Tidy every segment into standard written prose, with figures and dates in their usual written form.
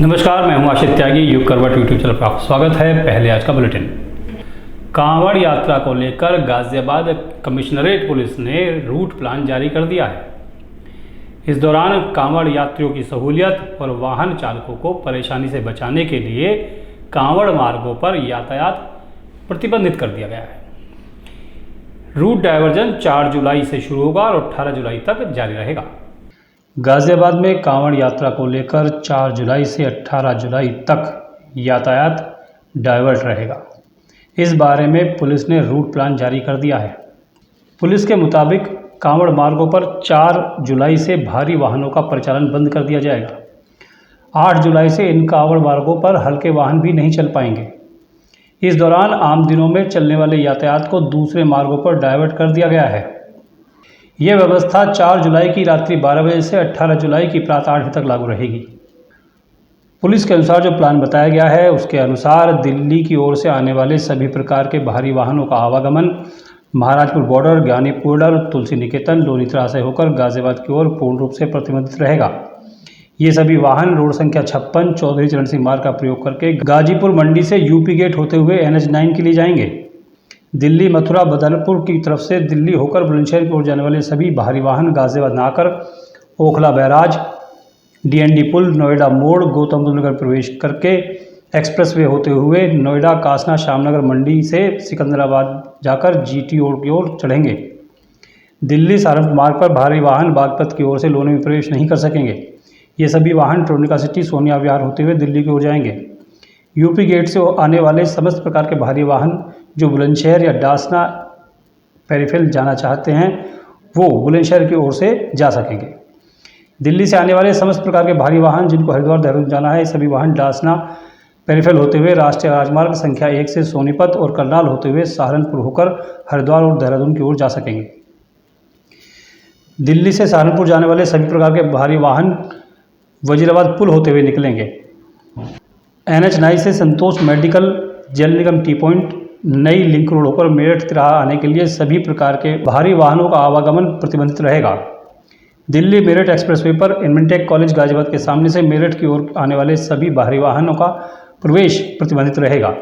नमस्कार, मैं हूं आशित त्यागी। युग करवट यूट्यूब चैनल पर आपका स्वागत है। पहले आज का बुलेटिन। कांवड़ यात्रा को लेकर गाजियाबाद कमिश्नरेट पुलिस ने रूट प्लान जारी कर दिया है। इस दौरान कांवड़ यात्रियों की सहूलियत और वाहन चालकों को परेशानी से बचाने के लिए कांवड़ मार्गों पर यातायात प्रतिबंधित कर दिया गया है। रूट डायवर्जन 4 जुलाई से शुरू होगा और 18 जुलाई तक जारी रहेगा। गाजियाबाद में कांवड़ यात्रा को लेकर 4 जुलाई से 18 जुलाई तक यातायात डाइवर्ट रहेगा। इस बारे में पुलिस ने रूट प्लान जारी कर दिया है। पुलिस के मुताबिक कांवड़ मार्गों पर 4 जुलाई से भारी वाहनों का परिचालन बंद कर दिया जाएगा। 8 जुलाई से इन कांवड़ मार्गों पर हल्के वाहन भी नहीं चल पाएंगे। इस दौरान आम दिनों में चलने वाले यातायात को दूसरे मार्गों पर डाइवर्ट कर दिया गया है। यह व्यवस्था 4 जुलाई की रात्रि 12 बजे से 18 जुलाई की प्रातः 8 बजे तक लागू रहेगी। पुलिस के अनुसार जो प्लान बताया गया है उसके अनुसार दिल्ली की ओर से आने वाले सभी प्रकार के भारी वाहनों का आवागमन महाराजपुर बॉर्डर, ज्ञानीपुर बॉर्डर, तुलसी निकेतन, लोनी तराह से होकर गाजियाबाद की ओर पूर्ण रूप से प्रतिबंधित रहेगा। ये सभी वाहन रोड संख्या 56 चौधरी चरण सिंह मार्ग का प्रयोग करके गाजीपुर मंडी से यूपी गेट होते हुए NH9 के लिए जाएंगे। दिल्ली, मथुरा, बदरपुर की तरफ से दिल्ली होकर बुलंदशहर की ओर जाने वाले सभी भारी वाहन गाजियाबाद नाकर, ओखला बैराज, DND पुल, नोएडा मोड़, गौतम बुद्ध नगर प्रवेश करके एक्सप्रेसवे होते हुए नोएडा, कासना, श्यामनगर मंडी से सिकंदराबाद जाकर GT रोड की ओर चढ़ेंगे। दिल्ली सहारनपुर मार्ग पर भारी वाहन बागपत की ओर से लोनी में प्रवेश नहीं कर सकेंगे। ये सभी वाहन ट्रोनिका सिटी, सोनिया विहार होते हुए दिल्ली की ओर जाएंगे। यूपी गेट से आने वाले समस्त प्रकार के भारी वाहन जो बुलंदशहर या डासना पेरिफेल जाना चाहते हैं वो बुलंदशहर की ओर से जा सकेंगे। दिल्ली से आने वाले समस्त प्रकार के भारी वाहन जिनको हरिद्वार, देहरादून जाना है, सभी वाहन डासना पेरिफेल होते हुए राष्ट्रीय राजमार्ग संख्या 1 से सोनीपत और करनाल होते हुए सहारनपुर होकर हरिद्वार और देहरादून की ओर जा सकेंगे। दिल्ली से सहारनपुर जाने वाले सभी प्रकार के भारी वाहन वजीराबाद पुल होते हुए निकलेंगे। NH9 से संतोष मेडिकल, जल निगम टी पॉइंट, नई लिंक रोड होकर मेरठ तिराहा आने के लिए सभी प्रकार के भारी वाहनों का आवागमन प्रतिबंधित रहेगा। दिल्ली मेरठ एक्सप्रेसवे पर इन्मेंटेक कॉलेज गाजियाबाद के सामने से मेरठ की ओर आने वाले सभी भारी वाहनों का प्रवेश प्रतिबंधित रहेगा।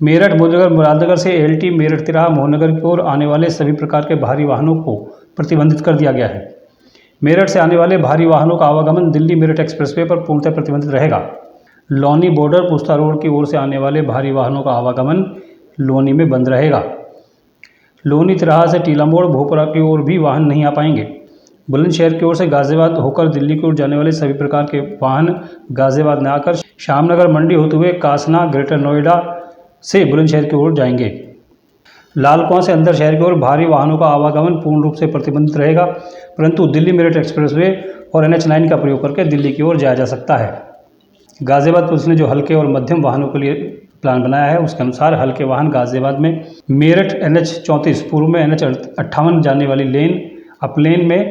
मेरठ, मोदीनगर, मुरादनगर से LT मेरठ तिराहा मोहनगर की ओर आने वाले सभी प्रकार के भारी वाहनों को प्रतिबंधित कर दिया गया है। मेरठ से आने वाले भारी वाहनों का आवागमन दिल्ली मेरठ एक्सप्रेसवे पर पूर्णतः प्रतिबंधित रहेगा। लोनी बॉर्डर, पुस्ता रोड की ओर से आने वाले भारी वाहनों का आवागमन लोनी में बंद रहेगा। लोनी तिराहा से टीला मोड़, भोपरा की ओर भी वाहन नहीं आ पाएंगे। बुलंदशहर की ओर से गाजियाबाद होकर दिल्ली की ओर जाने वाले सभी प्रकार के वाहन गाजियाबाद में आकर श्यामनगर मंडी होते हुए कासना, ग्रेटर नोएडा से बुलंदशहर की ओर जाएंगे। लाल कुआं से अंदर शहर की ओर भारी वाहनों का आवागमन पूर्ण रूप से प्रतिबंधित रहेगा, परंतु दिल्ली मेरठ एक्सप्रेसवे और NH9 का प्रयोग करके दिल्ली की ओर जाया जा सकता है। गाजियाबाद पुलिस ने जो हल्के और मध्यम वाहनों के लिए प्लान बनाया है उसके अनुसार हल्के वाहन गाजियाबाद में मेरठ NH34 पूर्व में NH58 जाने वाली लेन अप लेन में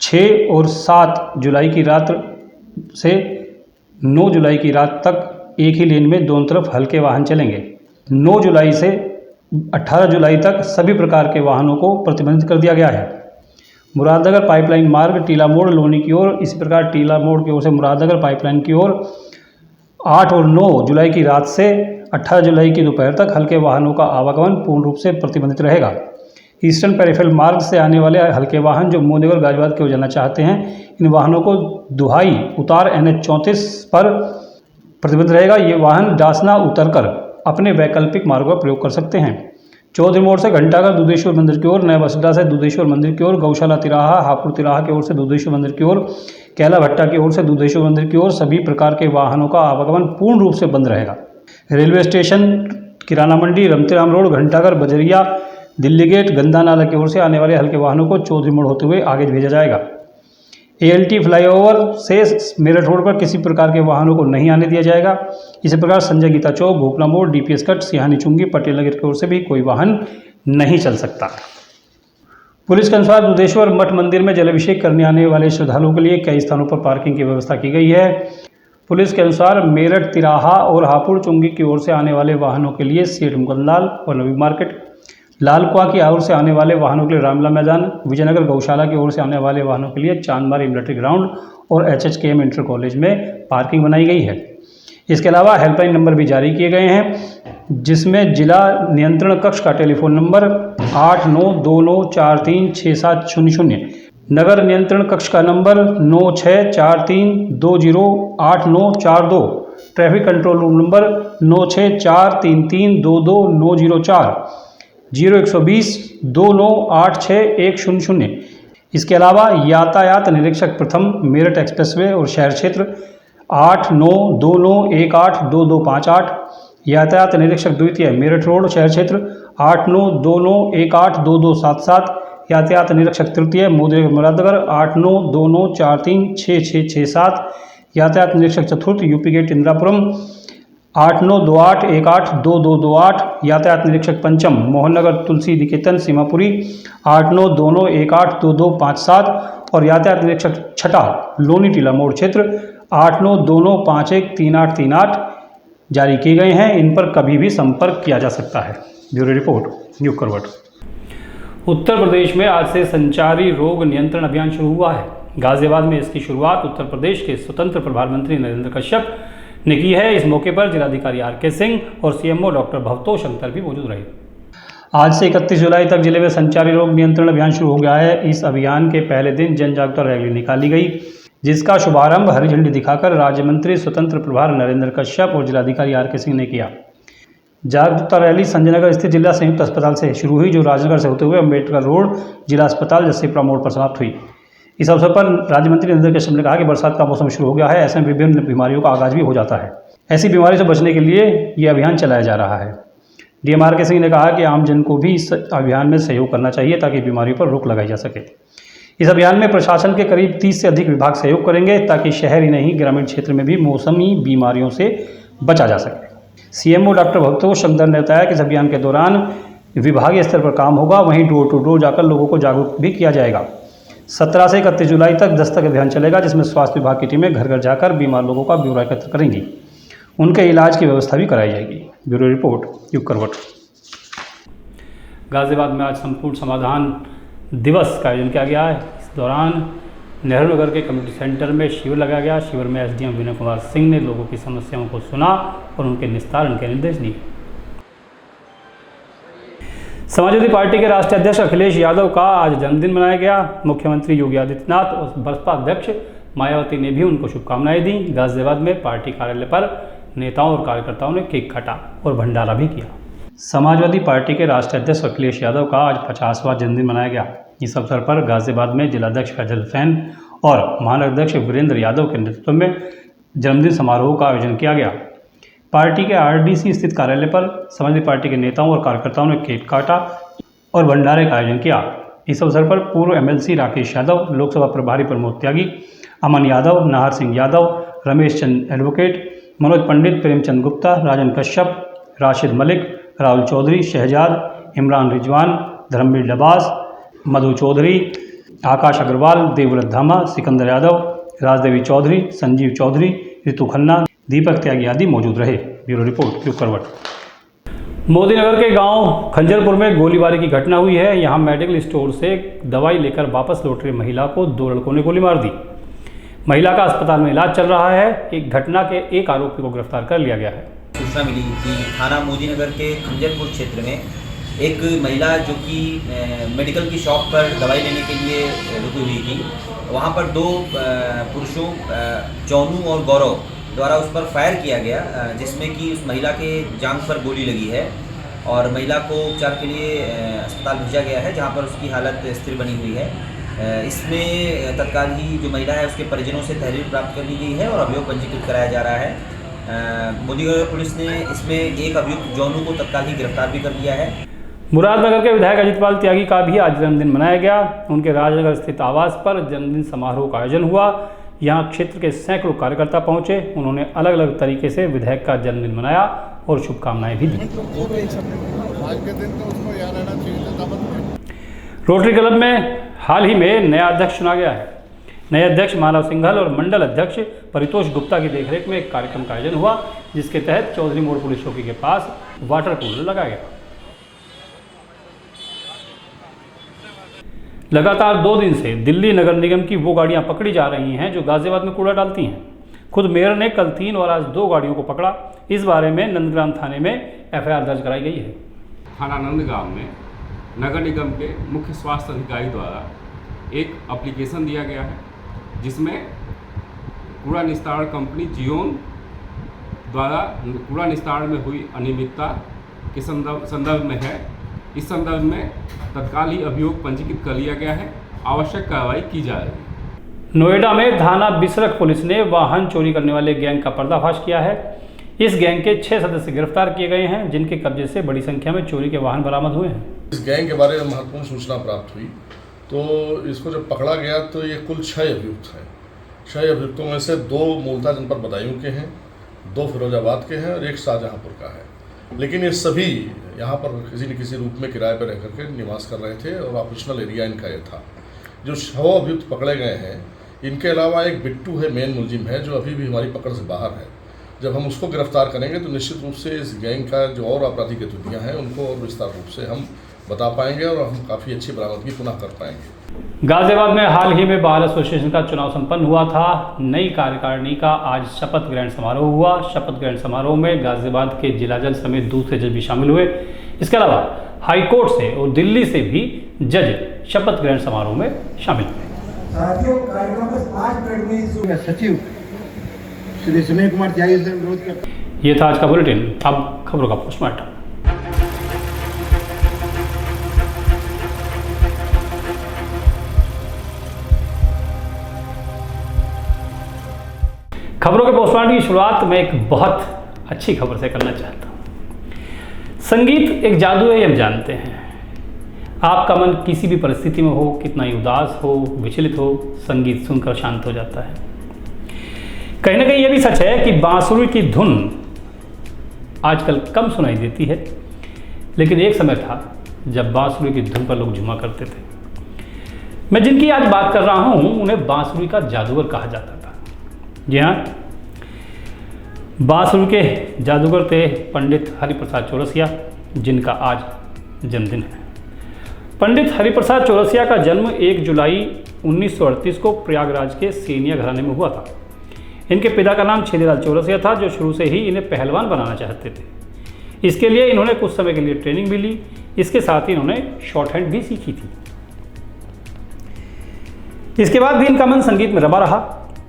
6 और 7 जुलाई की रात से 9 जुलाई की रात तक एक ही लेन में दोनों तरफ हल्के वाहन चलेंगे। 9 जुलाई से 18 जुलाई तक सभी प्रकार के वाहनों को प्रतिबंधित कर दिया गया है। मुरादनगर पाइपलाइन मार्ग, टीला मोड़, लोनी की ओर, इसी प्रकार टीला मोड़ की ओर से मुरादनगर पाइपलाइन की ओर 8 और 9 जुलाई की रात से 18 जुलाई की दोपहर तक हल्के वाहनों का आवागमन पूर्ण रूप से प्रतिबंधित रहेगा। ईस्टर्न पेरिफेल मार्ग से आने वाले हल्के वाहन जो मोदीनगर गाजियाबाद की ओर जाना चाहते हैं इन वाहनों को दुहाई उतार NH34 पर प्रतिबंधित रहेगा। ये वाहन डासना उतरकर अपने वैकल्पिक मार्गों का प्रयोग कर सकते हैं। चौधरी मोड़ से घंटाघर, दुधेश्वर मंदिर की ओर, नया बस अड्डा से दुधेश्वर मंदिर की ओर, गौशाला तिराहा, हापुड़ तिराहा की ओर से दुधेश्वर मंदिर की ओर, कैला भट्टा की ओर से दुधेश्वर मंदिर की ओर सभी प्रकार के वाहनों का आवागमन पूर्ण रूप से बंद रहेगा। रेलवे स्टेशन, किराना मंडी, रमतीराम रोड, घंटाघर, बजरिया, दिल्ली गेट, गंदा नाला की ओर से आने वाले हल्के वाहनों को चौधरी मोड़ होते हुए आगे भेजा जाएगा। ALT फ्लाईओवर से मेरठ रोड पर किसी प्रकार के वाहनों को नहीं आने दिया जाएगा। इसी प्रकार संजय गीता चौक, भोपला मोड़, DPS कट, सिहानी चुंगी, पटेल नगर की ओर से भी कोई वाहन नहीं चल सकता। पुलिस के अनुसार दुधेश्वर मठ मंदिर में जलाभिषेक करने आने वाले श्रद्धालुओं के लिए कई स्थानों पर पार्किंग की व्यवस्था की गई है। पुलिस के अनुसार मेरठ तिराहा और हापुड़ चुंगी की ओर से आने वाले वाहनों के लिए सेठ मुगललाल और नवी मार्केट, लालकुआ की ओर से आने वाले वाहनों के लिए रामला मैदान, विजयनगर गौशाला की ओर से आने वाले वाहनों के लिए चांदमारी मिलिट्री ग्राउंड और HHKM इंटर कॉलेज में पार्किंग बनाई गई है। इसके अलावा हेल्पलाइन नंबर भी जारी किए गए हैं, जिसमें जिला नियंत्रण कक्ष का टेलीफोन नंबर 8929436700, नगर नियंत्रण कक्ष का number 9643208942, traffic control room number 9643322904, 0120 2986 इसके अलावा यातायात निरीक्षक प्रथम मेरठ एक्सप्रेसवे और शहर क्षेत्र 8929182258, यातायात निरीक्षक द्वितीय मेरठ रोड शहर क्षेत्र 8929182277, यातायात निरीक्षक तृतीय मुरादनगर 8929436667, यातायात निरीक्षक चतुर्थ यूपी गेट इंदिरापुरम 8928182228, यातायात निरीक्षक पंचम मोहननगर तुलसी निकेतन सीमापुरी 8929182257 और यातायात निरीक्षक छठा लोनी टीला मोड़ क्षेत्र 8929513838 जारी किए गए हैं। इन पर कभी भी संपर्क किया जा सकता है। ब्यूरो रिपोर्ट, न्यूज़ करवट। उत्तर प्रदेश में आज से संचारी रोग नियंत्रण अभियान शुरू हुआ है। गाजियाबाद में इसकी शुरुआत उत्तर प्रदेश के स्वतंत्र प्रभार मंत्री नरेंद्र कश्यप ने की है। इस मौके पर जिलाधिकारी RK सिंह और CMO डॉक्टर भवतोष अंतर भी मौजूद रहे। आज से 31 जुलाई तक जिले में संचारी रोग नियंत्रण अभियान शुरू हो गया है। इस अभियान के पहले दिन जन जागरूकता रैली निकाली गई, जिसका शुभारंभ हरी झंडी दिखाकर राज्य मंत्री स्वतंत्र प्रभार नरेंद्र कश्यप और जिलाधिकारी RK सिंह ने किया। जागरूकता रैली संजयनगर स्थित जिला संयुक्त अस्पताल से शुरू हुई, जो राजनगर से होते हुए अम्बेडकर रोड जिला अस्पताल जस्सीपुरा मोड़ पर समाप्त हुई। इस अवसर पर राज्य मंत्री नरेंद्र कश्यप ने कहा कि बरसात का मौसम शुरू हो गया है, ऐसे में विभिन्न बीमारियों का आगाज भी हो जाता है। ऐसी बीमारी से बचने के लिए ये अभियान चलाया जा रहा है। DM RK सिंह ने कहा कि आम जन को भी इस अभियान में सहयोग करना चाहिए ताकि बीमारियों पर रोक लगाई जा सके। इस अभियान में प्रशासन के करीब 30 से अधिक विभाग सहयोग करेंगे ताकि शहर ही नहीं ग्रामीण क्षेत्र में भी मौसमी बीमारियों से बचा जा सके। CMO डॉक्टर भवतोष अंतर ने बताया कि इस अभियान के दौरान विभागीय स्तर पर काम होगा, वहीं डोर टू डोर जाकर लोगों को जागरूक भी किया जाएगा। 17 से 31 जुलाई तक दस्तक अभियान चलेगा, जिसमें स्वास्थ्य विभाग की टीमें घर घर जाकर बीमार लोगों का ब्यौरा एकत्र करेंगी, उनके इलाज की व्यवस्था भी कराई जाएगी। ब्यूरो रिपोर्ट, युग करवट। गाजियाबाद में आज संपूर्ण समाधान दिवस का आयोजन किया गया है। इस दौरान नेहरू नगर के कम्युनिटी सेंटर में शिविर लगाया गया। शिविर में SDM विनय कुमार सिंह ने लोगों की समस्याओं को सुना और उनके निस्तारण के निर्देश दिए। समाजवादी पार्टी के राष्ट्रीय अध्यक्ष अखिलेश यादव का आज जन्मदिन मनाया गया। मुख्यमंत्री योगी आदित्यनाथ और बसपा अध्यक्ष मायावती ने भी उनको शुभकामनाएं दी। गाजियाबाद में पार्टी कार्यालय पर नेताओं और कार्यकर्ताओं ने केक काटा और भंडारा भी किया। समाजवादी पार्टी के राष्ट्रीय अध्यक्ष अखिलेश यादव का आज 50वां जन्मदिन मनाया गया। इस अवसर पर गाजियाबाद में जिलाध्यक्ष फैजल फैन और महानगराध्यक्ष वीरेंद्र यादव के नेतृत्व में जन्मदिन समारोह का आयोजन किया गया। पार्टी के RDC स्थित कार्यालय पर समाजवादी पार्टी के नेताओं और कार्यकर्ताओं ने केक काटा और भंडारे का आयोजन किया। इस अवसर पर पूर्व MLC राकेश यादव, लोकसभा प्रभारी प्रमोद त्यागी, अमन यादव, नाहर सिंह यादव, रमेश चंद एडवोकेट, मनोज पंडित, प्रेमचंद गुप्ता, राजन कश्यप, राशिद मलिक, राहुल चौधरी, शहजाद, इमरान रिजवान, धर्मवीर डबास, मधु चौधरी, आकाश अग्रवाल, देवव्रत धामा, सिकंदर यादव, राजदेवी चौधरी, संजीव चौधरी, ऋतु खन्ना, दीपक त्यागी आदि मौजूद रहे। ब्यूरो रिपोर्ट, युग करवट। मोदीनगर के गांव खंजरपुर में गोलीबारी की घटना हुई है। यहां मेडिकल स्टोर से दवाई लेकर वापस लौट रही महिला को 2 लड़कों ने गोली मार दी। महिला का अस्पताल में इलाज चल रहा है। एक घटना के एक आरोपी को गिरफ्तार कर लिया गया है। सूचना मिली कि थाना मोदीनगर के खंजरपुर क्षेत्र में एक महिला जो कि मेडिकल की शॉप पर दवाई लेने के लिए रुकी हुई थी, वहां पर 2 पुरुषों चौनू और गौरव द्वारा उस पर फायर किया गया, जिसमें कि उस महिला के जांघ पर गोली लगी है और महिला को उपचार के लिए अस्पताल भेजा गया है, जहां पर उसकी हालत स्थिर बनी हुई है। इसमें तत्काल ही जो महिला है उसके परिजनों से तहरीर प्राप्त कर ली गई है और अभियोग पंजीकृत कराया जा रहा है। मोदीनगर पुलिस ने इसमें एक अभियुक्त जौनू को तत्काल ही गिरफ्तार भी कर लिया है। मुरादनगर के विधायक अजितपाल त्यागी का भी आज जन्मदिन मनाया गया। उनके राजनगर स्थित आवास पर जन्मदिन समारोह का आयोजन हुआ। यहाँ क्षेत्र के सैकड़ों कार्यकर्ता पहुंचे। उन्होंने अलग अलग तरीके से विधायक का जन्मदिन मनाया और शुभकामनाएं भी दी। रोटरी क्लब में हाल ही में नया अध्यक्ष चुना गया है। नए अध्यक्ष मानव सिंघल और मंडल अध्यक्ष परितोष गुप्ता की देखरेख में एक कार्यक्रम का आयोजन हुआ, जिसके तहत चौधरी मोड़ पुलिस चौकी के पास वाटर कूलर लगाया गया। लगातार 2 दिन से दिल्ली नगर निगम की वो गाड़ियां पकड़ी जा रही हैं जो गाजियाबाद में कूड़ा डालती हैं। खुद मेयर ने कल 3 और आज 2 गाड़ियों को पकड़ा। इस बारे में नंदग्राम थाने में एफआईआर दर्ज कराई गई है। थाना नंदगांव में नगर निगम के मुख्य स्वास्थ्य अधिकारी द्वारा एक एप्लीकेशन दिया गया है, जिसमें कूड़ा निस्तारण कंपनी जियोन द्वारा कूड़ा निस्तारण में हुई अनियमितता के संदर्भ में है। इस संदर्भ में तत्काल ही अभियोग पंजीकृत कर लिया गया है। आवश्यक कार्रवाई की जा रही है। नोएडा में थाना बिसरख पुलिस ने वाहन चोरी करने वाले गैंग का पर्दाफाश किया है। इस गैंग के 6 सदस्य गिरफ्तार किए गए हैं, जिनके कब्जे से बड़ी संख्या में चोरी के वाहन बरामद हुए हैं। इस गैंग के बारे में महत्वपूर्ण सूचना प्राप्त हुई, तो इसको जब पकड़ा गया तो ये कुल 6 अभियुक्त हैं। 6 अभियुक्तों में से 2 मूलतः जनपद बदायूं के हैं, 2 फिरोजाबाद के हैं और 1 शाहजहांपुर का है। लेकिन ये सभी यहाँ पर किसी न किसी रूप में किराए पर रह करके निवास कर रहे थे और ऑपरेशनल एरिया इनका ये था। जो 6 अभियुक्त पकड़े गए हैं, इनके अलावा एक बिट्टू है, मेन मुलजिम है, जो अभी भी हमारी पकड़ से बाहर है। जब हम उसको गिरफ्तार करेंगे तो निश्चित रूप से इस गैंग का जो और आपराधिक गतिविधियाँ हैं उनको और विस्तार रूप से हम बता पाएंगे और हम काफ़ी अच्छी बरामदगी पुनः कर पाएंगे। गाजियाबाद में हाल ही में बार एसोसिएशन का चुनाव संपन्न हुआ था। नई कार्यकारिणी का आज शपथ ग्रहण समारोह हुआ। शपथ ग्रहण समारोह में गाजियाबाद के जिला जज समेत दूसरे जज भी शामिल हुए। इसके अलावा हाईकोर्ट से और दिल्ली से भी जज शपथ ग्रहण समारोह में शामिल हुए। सचिव श्री सुनील कुमार त्यागी से अनुरोध करते हैं। ये था आज का बुलेटिन। अब खबरों का पोस्टमार्टम। खबरों के पोस्टमार्टम की शुरुआत मैं एक बहुत अच्छी खबर से करना चाहता हूँ। संगीत एक जादू है, ये हम जानते हैं। आपका मन किसी भी परिस्थिति में हो, कितना ही उदास हो, विचलित हो, संगीत सुनकर शांत हो जाता है। कहीं ना कहीं ये भी सच है कि बांसुरी की धुन आजकल कम सुनाई देती है, लेकिन एक समय था जब बांसुरी की धुन पर लोग झूमा करते थे। मैं जिनकी आज बात कर रहा हूँ उन्हें बांसुरी का जादूगर कहा जाता था। जी हाँ, बांसुरी के जादूगर थे पंडित हरिप्रसाद चौरसिया, जिनका आज जन्मदिन है। पंडित हरिप्रसाद चौरसिया का जन्म 1 जुलाई 1938 को प्रयागराज के सेनिया घराने में हुआ था। इनके पिता का नाम छेदीलाल चौरसिया था, जो शुरू से ही इन्हें पहलवान बनाना चाहते थे। इसके लिए इन्होंने कुछ समय के लिए ट्रेनिंग भी ली। इसके साथ ही इन्होंने शॉर्ट हैंड भी सीखी थी। इसके बाद भी इनका मन संगीत में दबा रहा।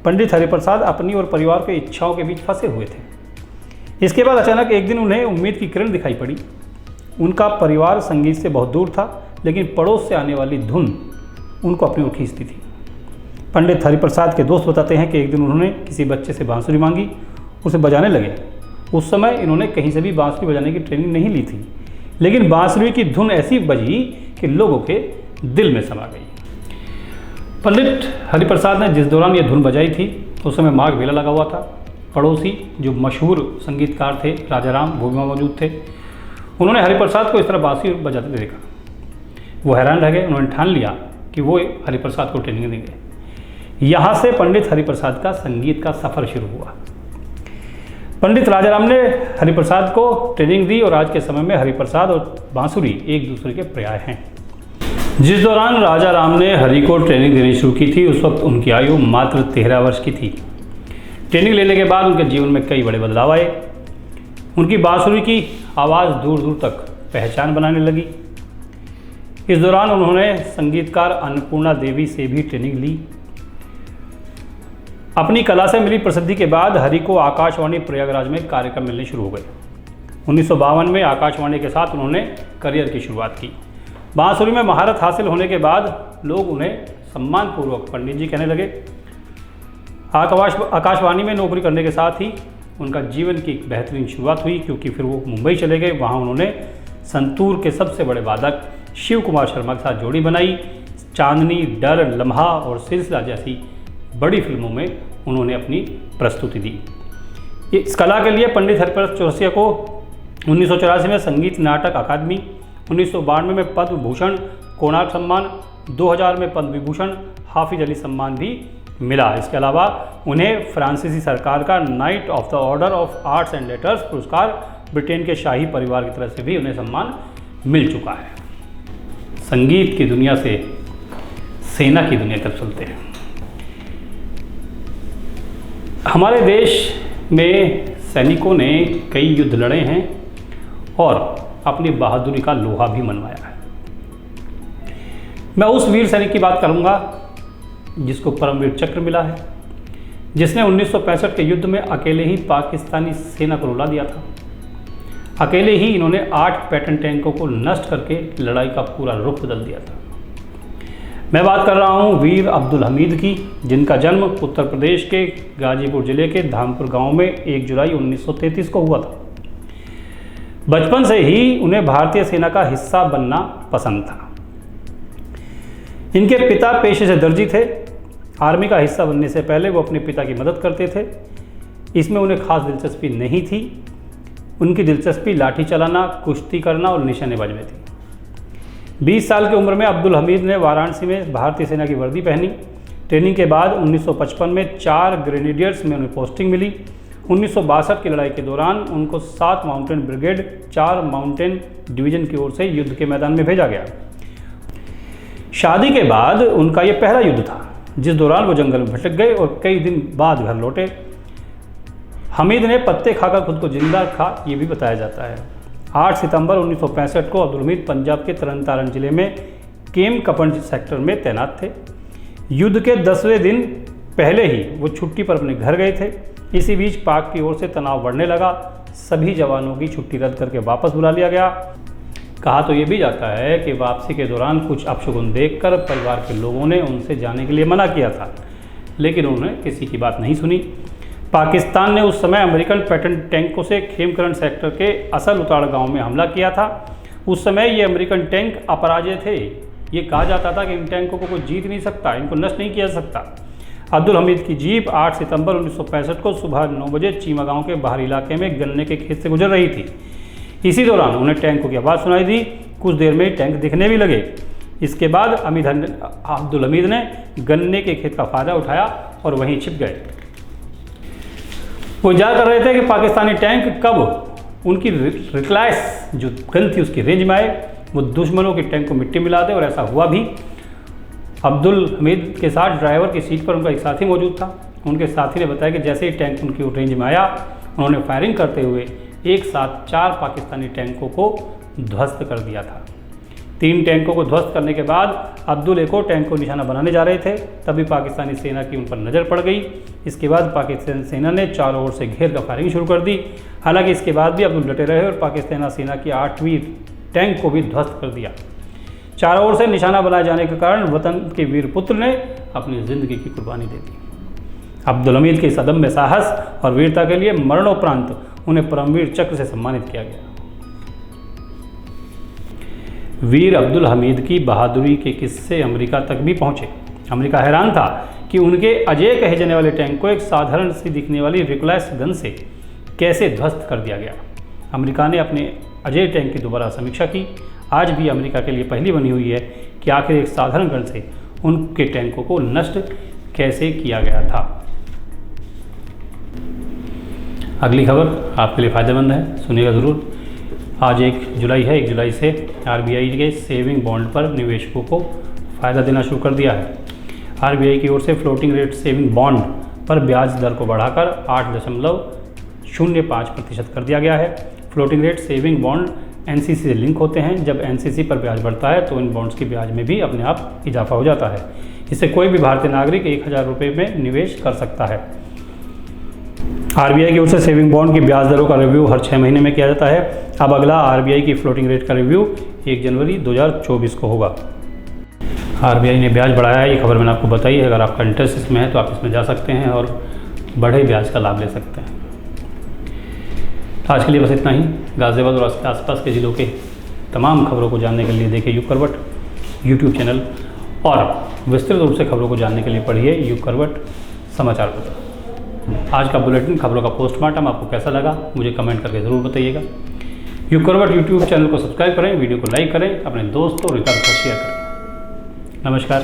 पंडित हरिप्रसाद अपनी और परिवार के इच्छाओं के बीच फंसे हुए थे। इसके बाद अचानक एक दिन उन्हें उम्मीद की किरण दिखाई पड़ी। उनका परिवार संगीत से बहुत दूर था, लेकिन पड़ोस से आने वाली धुन उनको अपनी ओर खींचती थी। पंडित हरिप्रसाद के दोस्त बताते हैं कि एक दिन उन्होंने किसी बच्चे से बांसुरी मांगी, उसे बजाने लगे। उस समय इन्होंने कहीं से भी बांसुरी बजाने की ट्रेनिंग नहीं ली थी, लेकिन बांसुरी की धुन ऐसी बजी कि लोगों के दिल में समा गई। पंडित हरिप्रसाद ने जिस दौरान ये धुन बजाई थी, उस समय माघ मेला लगा हुआ था। पड़ोसी जो मशहूर संगीतकार थे राजा राम, वो भी मौजूद थे। उन्होंने हरिप्रसाद को इस तरह बांसुरी बजाते देखा। वो हैरान रह गए। उन्होंने ठान लिया कि वो हरिप्रसाद को ट्रेनिंग देंगे। यहाँ से पंडित हरिप्रसाद का संगीत का सफ़र शुरू हुआ। पंडित राजाराम ने हरिप्रसाद को ट्रेनिंग दी और आज के समय में हरिप्रसाद और बांसुरी एक दूसरे के पर्याय हैं। जिस दौरान राजाराम ने हरि को ट्रेनिंग देनी शुरू की थी, उस वक्त उनकी आयु मात्र 13 वर्ष की थी। ट्रेनिंग लेने के बाद उनके जीवन में कई बड़े बदलाव आए। उनकी बांसुरी की आवाज़ दूर दूर तक पहचान बनाने लगी। इस दौरान उन्होंने संगीतकार अन्नपूर्णा देवी से भी ट्रेनिंग ली। अपनी कला से मिली प्रसिद्धि के बाद हरि को आकाशवाणी प्रयागराज में कार्यक्रम मिलने शुरू हो गए। 1952 में आकाशवाणी के साथ उन्होंने करियर की शुरुआत की। बांसुरी में महारत हासिल होने के बाद लोग उन्हें सम्मानपूर्वक पंडित जी कहने लगे। आकाशवाणी में नौकरी करने के साथ ही उनका जीवन की एक बेहतरीन शुरुआत हुई, क्योंकि फिर वो मुंबई चले गए। वहाँ उन्होंने संतूर के सबसे बड़े वादक शिव कुमार शर्मा के साथ जोड़ी बनाई। चांदनी, डर, लम्हा और सिलसिला जैसी बड़ी फिल्मों में उन्होंने अपनी प्रस्तुति दी। इस कला के लिए पंडित हरिप्रसाद चौरसिया को 1984 में संगीत नाटक अकादमी, 1992 में पद्म भूषण, कोणार्क सम्मान, 2000 में पद्म विभूषण, हाफिज अली सम्मान भी मिला। इसके अलावा उन्हें फ्रांसीसी सरकार का night of the order of arts and letters पुरस्कार, ब्रिटेन के शाही परिवार की तरफ से भी उन्हें सम्मान मिल चुका है। संगीत की दुनिया से सेना की दुनिया की तरफ चलते हैं। हमारे देश में सैनिकों ने कई युद्ध लड़े हैं और अपनी बहादुरी का लोहा भी मनवाया है। मैं उस वीर सैनिक की बात करूंगा जिसको परमवीर चक्र मिला है, जिसने 1965 के युद्ध में अकेले ही पाकिस्तानी सेना को रुला दिया था। अकेले ही इन्होंने 8 पैटर्न टैंकों को नष्ट करके लड़ाई का पूरा रुख बदल दिया था। मैं बात कर रहा हूं वीर अब्दुल हमीद की, जिनका जन्म उत्तर प्रदेश के गाजीपुर जिले के धामपुर गांव में 1 जुलाई 1933 को हुआ था। बचपन से ही उन्हें भारतीय सेना का हिस्सा बनना पसंद था। इनके पिता पेशे से दर्जी थे। आर्मी का हिस्सा बनने से पहले वो अपने पिता की मदद करते थे। इसमें उन्हें खास दिलचस्पी नहीं थी। उनकी दिलचस्पी लाठी चलाना, कुश्ती करना और निशानेबाजी में थी। 20 साल की उम्र में अब्दुल हमीद ने वाराणसी में भारतीय सेना की वर्दी पहनी। ट्रेनिंग के बाद 1955 में 4 ग्रेनेडियर्स में उन्हें पोस्टिंग मिली। 1962 की लड़ाई के दौरान उनको 7 माउंटेन ब्रिगेड, 4 माउंटेन डिवीजन की ओर से युद्ध के मैदान में भेजा गया। शादी के बाद उनका यह पहला युद्ध था, जिस दौरान वो जंगल में भटक गए और कई दिन बाद घर लौटे। हमीद ने पत्ते खाकर खुद को जिंदा रखा, ये भी बताया जाता है। 8 सितंबर 1965 को अब्दुल हमीद पंजाब के तरन तारण जिले में केम कपंज सेक्टर में तैनात थे। युद्ध के 10वें दिन पहले ही वो छुट्टी पर अपने घर गए थे। इसी बीच पाक की ओर से तनाव बढ़ने लगा। सभी जवानों की छुट्टी रद्द करके वापस बुला लिया गया। कहा तो ये भी जाता है कि वापसी के दौरान कुछ अपशगुन देखकर परिवार के लोगों ने उनसे जाने के लिए मना किया था, लेकिन उन्होंने किसी की बात नहीं सुनी। पाकिस्तान ने उस समय अमेरिकन पैटर्न टैंकों से खेमकरण सेक्टर के असल उताड़ गांव में हमला किया था। उस समय ये अमेरिकन टैंक अपराजय थे। ये कहा जाता था कि इन टैंकों को कोई जीत नहीं सकता, इनको नष्ट नहीं किया जा सकता। अब्दुल हमीद की जीप 8 सितंबर 1965 को सुबह 9 बजे चीमा गांव के बाहरी इलाके में गन्ने के खेत से गुजर रही थी। इसी दौरान उन्हें टैंकों की आवाज़ सुनाई दी। कुछ देर में टैंक दिखने भी लगे। इसके बाद अब्दुल हमीद ने गन्ने के खेत का फ़ायदा उठाया और वहीं छिप गए। वो इंतजार कर रहे थे कि पाकिस्तानी टैंक कब उनकी रिक्लाइस जो गन थी उसकी रेंज में आए, वो दुश्मनों के टैंक को मिट्टी मिला दे, और ऐसा हुआ भी। अब्दुल हमीद के साथ ड्राइवर की सीट पर उनका एक साथी मौजूद था। उनके साथी ने बताया कि जैसे ही टैंक उनकी रेंज में आया, उन्होंने फायरिंग करते हुए एक साथ 4 पाकिस्तानी टैंकों को ध्वस्त कर दिया था। 3 टैंकों को ध्वस्त करने के बाद अब्दुल एक और टैंक को निशाना बनाने जा रहे थे, तभी पाकिस्तानी सेना की उन पर नज़र पड़ गई। इसके बाद पाकिस्तानी सेना ने चारों ओर से घेर कर फायरिंग शुरू कर दी। हालांकि इसके बाद भी अब्दुल डटे रहे और पाकिस्तानी सेना की 8वीं टैंक को भी ध्वस्त कर दिया। चारों ओर से निशाना बनाए जाने के कारण वतन के वीर पुत्र ने अपनी ज़िंदगी की कुर्बानी दे दी। अब्दुल हमीद के इस अदम्य साहस और वीरता के लिए मरणोपरांत उन्हें परमवीर चक्र से सम्मानित किया गया। वीर अब्दुल हमीद की बहादुरी के किस्से अमेरिका तक भी पहुंचे। अमेरिका हैरान था कि उनके अजय कहे जाने वाले टैंक को एक साधारण सी दिखने वाली रिक्लाइस गन से कैसे ध्वस्त कर दिया गया। अमेरिका ने अपने अजय टैंक की दोबारा समीक्षा की। आज भी अमेरिका के लिए पहली बनी हुई है कि आखिर एक साधारण गन से उनके टैंकों को नष्ट कैसे किया गया था। अगली खबर आपके लिए फ़ायदेमंद है, सुनिएगा ज़रूर। आज 1 जुलाई है। 1 जुलाई से आरबीआई के सेविंग बॉन्ड पर निवेशकों को फ़ायदा देना शुरू कर दिया है। आरबीआई की ओर से फ्लोटिंग रेट सेविंग बॉन्ड पर ब्याज दर को बढ़ाकर 8.05% कर दिया गया है। Floating rate saving bond NCC से लिंक होते हैं। जब एनसीसी पर ब्याज बढ़ता है तो इन बॉन्ड्स की ब्याज में भी अपने आप इजाफा हो जाता है। इससे कोई भी भारतीय नागरिक 1000 रुपये में निवेश कर सकता है। आरबीआई की ओर से सेविंग बॉन्ड की ब्याज दरों का रिव्यू हर 6 महीने में किया जाता है। अब अगला आरबीआई की फ्लोटिंग रेट का रिव्यू 1 जनवरी 2024 को होगा। आरबीआई ने ब्याज बढ़ाया है, ये खबर मैंने आपको बताई है। अगर आपका इंटरेस्ट इसमें है तो आप इसमें जा सकते हैं और बढ़े ब्याज का लाभ ले सकते हैं। आज के लिए बस इतना ही। गाज़ियाबाद और उसके आसपास के ज़िलों के तमाम खबरों को जानने के लिए देखिए युग करवट यूट्यूब चैनल, और विस्तृत रूप से खबरों को जानने के लिए पढ़िए युग करवट समाचार पत्र। आज का बुलेटिन खबरों का पोस्टमार्टम आपको कैसा लगा मुझे कमेंट करके ज़रूर बताइएगा। युग करवट यूट्यूब चैनल को सब्सक्राइब करें, वीडियो को लाइक करें, अपने दोस्तों और रिश्तेदारों को शेयर करें। नमस्कार।